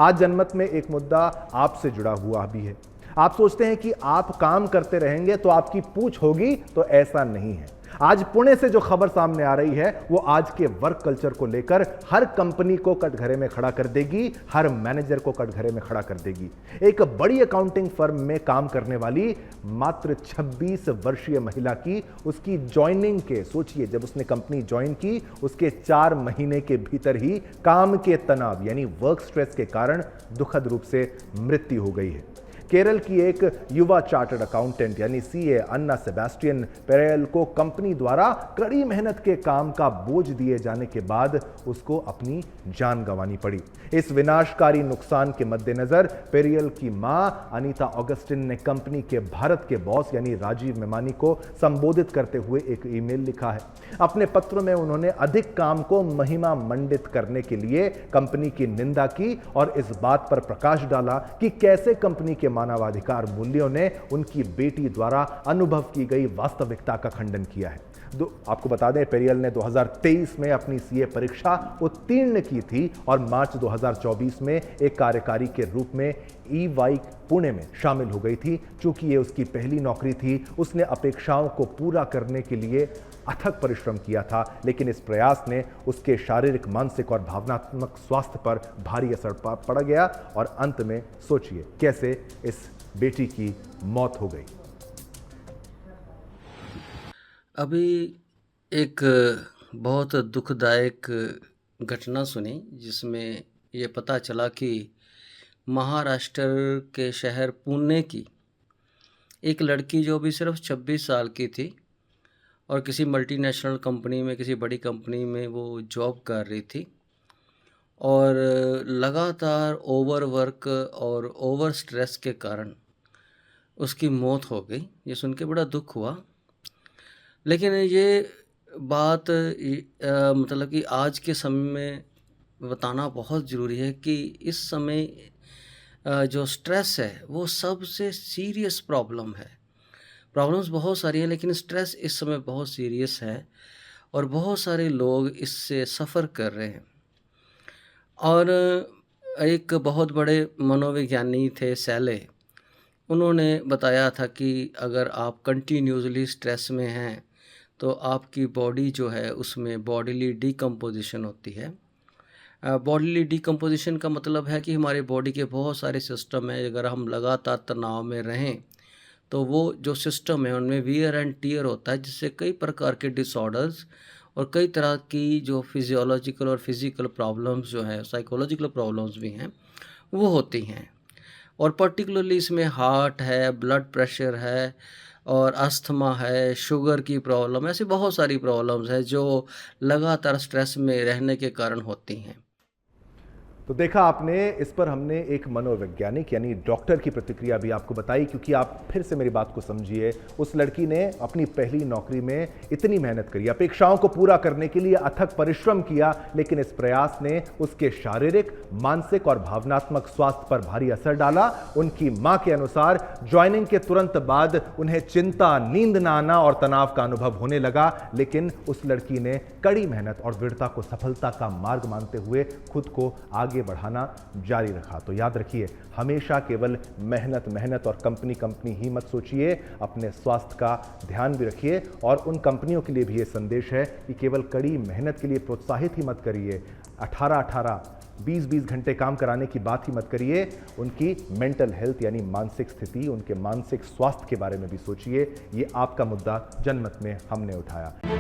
आज जनमत में एक मुद्दा आपसे जुड़ा हुआ भी है। आप सोचते हैं कि आप काम करते रहेंगे तो आपकी पूछ होगी, तो ऐसा नहीं है। आज पुणे से जो खबर सामने आ रही है वो आज के वर्क कल्चर को लेकर हर कंपनी को कटघरे में खड़ा कर देगी, हर मैनेजर को कटघरे में खड़ा कर देगी। एक बड़ी अकाउंटिंग फर्म में काम करने वाली मात्र 26 वर्षीय महिला की उसकी ज्वाइनिंग के, सोचिए जब उसने कंपनी ज्वाइन की उसके 4 महीने के भीतर ही काम के तनाव यानी वर्क स्ट्रेस के कारण दुखद रूप से मृत्यु हो गई है। केरल की एक युवा चार्टर्ड अकाउंटेंट यानी सीए अन्ना सेबेस्टियन पेरेल को कंपनी द्वारा कड़ी मेहनत के काम का बोझ दिए जाने के बाद उसको अपनी जान गंवानी पड़ी। इस विनाशकारी नुकसान के मद्देनजर पेरेल की मां अनीता ऑगस्टिन ने कंपनी के भारत के बॉस यानी राजीव मेमानी को संबोधित करते हुए एक ईमेल लिखा है। अपने पत्र में उन्होंने अधिक काम को महिमा मंडित करने के लिए कंपनी की निंदा की और इस बात पर प्रकाश डाला कि कैसे कंपनी के मानवाधिकार मूल्यों ने उनकी बेटी द्वारा अनुभव की गई वास्तविकता का खंडन किया है। आपको बता दें, पेरियल ने 2023 में अपनी सीए परीक्षा उत्तीर्ण की थी और मार्च 2024 में एक कार्यकारी के रूप में EY पुणे में शामिल हो गई थी। चूंकि ये उसकी पहली नौकरी थी, उसने अपेक्षाओं को पूरा करने के लिए अथक परिश्रम किया था, लेकिन इस प्रयास ने उसके शारीरिक, मानसिक और भावनात्मक स्वास्थ्य पर भारी असर पड़ गया और अंत में सोचिए कैसे इस बेटी की मौत हो गई। अभी एक बहुत दुखदायक घटना सुनी जिसमें ये पता चला कि महाराष्ट्र के शहर पुणे की एक लड़की जो भी सिर्फ 26 साल की थी और किसी मल्टीनेशनल कंपनी में, किसी बड़ी कंपनी में वो जॉब कर रही थी और लगातार ओवरवर्क और ओवर स्ट्रेस के कारण उसकी मौत हो गई। ये सुन के बड़ा दुख हुआ। लेकिन ये बात मतलब कि आज के समय में बताना बहुत ज़रूरी है कि इस समय जो स्ट्रेस है वो सबसे सीरियस प्रॉब्लम है। प्रॉब्लम्स बहुत सारी हैं लेकिन स्ट्रेस इस समय बहुत सीरियस है और बहुत सारे लोग इससे सफ़र कर रहे हैं। और एक बहुत बड़े मनोविज्ञानी थे सैले, उन्होंने बताया था कि अगर आप कंटिन्यूसली स्ट्रेस में हैं तो आपकी बॉडी जो है उसमें बॉडीली डिकम्पोजिशन होती है। बॉडीली डिकम्पोजिशन का मतलब है कि हमारी बॉडी के बहुत सारे सिस्टम हैं, अगर हम लगातार तनाव में रहें तो वो जो सिस्टम है उनमें वियर एंड टीयर होता है, जिससे कई प्रकार के डिसऑर्डर्स और कई तरह की जो फिजियोलॉजिकल और फिज़िकल प्रॉब्लम्स जो है, साइकोलॉजिकल प्रॉब्लम्स भी हैं, वो होती हैं। और पर्टिकुलरली इसमें हार्ट है, ब्लड प्रेशर है और अस्थमा है, शुगर की प्रॉब्लम, ऐसी बहुत सारी प्रॉब्लम्स हैं जो लगातार स्ट्रेस में रहने के कारण होती हैं। तो देखा आपने, इस पर हमने एक मनोवैज्ञानिक यानी डॉक्टर की प्रतिक्रिया भी आपको बताई, क्योंकि आप फिर से मेरी बात को समझिए। उस लड़की ने अपनी पहली नौकरी में इतनी मेहनत करी, अपेक्षाओं को पूरा करने के लिए अथक परिश्रम किया, लेकिन इस प्रयास ने उसके शारीरिक, मानसिक और भावनात्मक स्वास्थ्य पर भारी असर डाला। उनकी मां के अनुसार ज्वाइनिंग के तुरंत बाद उन्हें चिंता, नींद न आना और तनाव का अनुभव होने लगा, लेकिन उस लड़की ने कड़ी मेहनत और दृढ़ता को सफलता का मार्ग मानते हुए खुद को आगे बढ़ाना जारी रखा। तो याद रखिए, हमेशा केवल मेहनत मेहनत और कंपनी कंपनी ही मत सोचिए, अपने स्वास्थ्य का ध्यान भी रखिए। और उन कंपनियों के लिए भी ये संदेश है कि केवल कड़ी मेहनत के लिए प्रोत्साहित ही मत करिए, 18-18 20-20 घंटे काम कराने की बात ही मत करिए। उनकी मेंटल हेल्थ यानी मानसिक स्थिति, उनके मानसिक स्वास्थ्य के बारे में भी सोचिए। ये आपका मुद्दा जनमत में हमने उठाया।